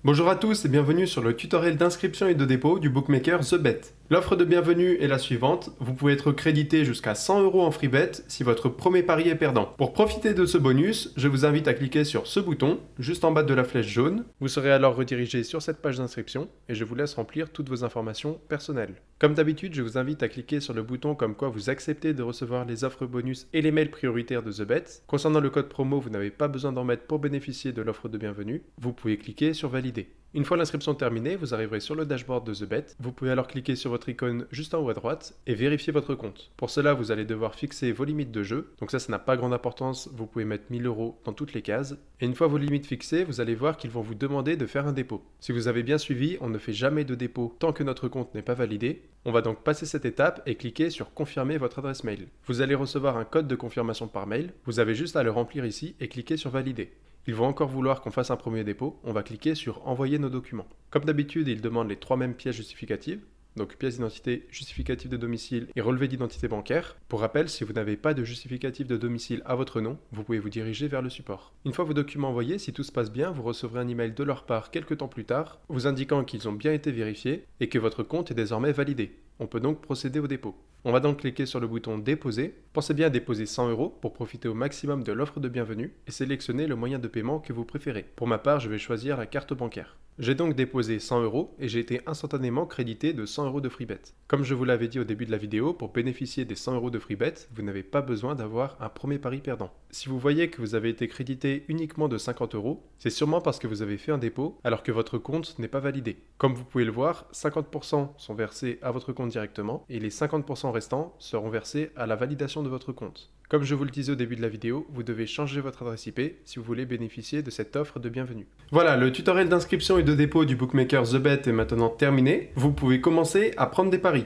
Bonjour à tous et bienvenue sur le tutoriel d'inscription et de dépôt du bookmaker TheBet. L'offre de bienvenue est la suivante, vous pouvez être crédité jusqu'à 100 € en free bet si votre premier pari est perdant. Pour profiter de ce bonus, je vous invite à cliquer sur ce bouton, juste en bas de la flèche jaune. Vous serez alors redirigé sur cette page d'inscription et je vous laisse remplir toutes vos informations personnelles. Comme d'habitude, je vous invite à cliquer sur le bouton comme quoi vous acceptez de recevoir les offres bonus et les mails prioritaires de TheBet. Concernant le code promo, vous n'avez pas besoin d'en mettre pour bénéficier de l'offre de bienvenue. Vous pouvez cliquer sur valider. Une fois l'inscription terminée, vous arriverez sur le dashboard de TheBet. Vous pouvez alors cliquer sur votre icône juste en haut à droite et vérifier votre compte. Pour cela, vous allez devoir fixer vos limites de jeu. Donc ça n'a pas grande importance, vous pouvez mettre 1000 € dans toutes les cases. Et une fois vos limites fixées, vous allez voir qu'ils vont vous demander de faire un dépôt. Si vous avez bien suivi, on ne fait jamais de dépôt tant que notre compte n'est pas validé. On va donc passer cette étape et cliquer sur confirmer votre adresse mail. Vous allez recevoir un code de confirmation par mail. Vous avez juste à le remplir ici et cliquer sur valider. Ils vont encore vouloir qu'on fasse un premier dépôt, on va cliquer sur envoyer nos documents. Comme d'habitude, ils demandent les 3 mêmes pièces justificatives, donc pièce d'identité, justificatif de domicile et relevé d'identité bancaire. Pour rappel, si vous n'avez pas de justificatif de domicile à votre nom, vous pouvez vous diriger vers le support. Une fois vos documents envoyés, si tout se passe bien, vous recevrez un email de leur part quelques temps plus tard, vous indiquant qu'ils ont bien été vérifiés et que votre compte est désormais validé. On peut donc procéder au dépôt. On va donc cliquer sur le bouton déposer. Pensez bien à déposer 100 € pour profiter au maximum de l'offre de bienvenue et sélectionner le moyen de paiement que vous préférez. Pour ma part, je vais choisir la carte bancaire. J'ai donc déposé 100 € et j'ai été instantanément crédité de 100 € de free bet. Comme je vous l'avais dit au début de la vidéo, pour bénéficier des 100 € de free bet, vous n'avez pas besoin d'avoir un premier pari perdant. Si vous voyez que vous avez été crédité uniquement de 50 €, c'est sûrement parce que vous avez fait un dépôt alors que votre compte n'est pas validé. Comme vous pouvez le voir, 50% sont versés à votre compte directement et les 50% restants seront versés à la validation de votre compte. Comme je vous le disais au début de la vidéo, vous devez changer votre adresse IP si vous voulez bénéficier de cette offre de bienvenue. Voilà, le tutoriel d'inscription et de dépôt du bookmaker TheBet est maintenant terminé. Vous pouvez commencer à prendre des paris.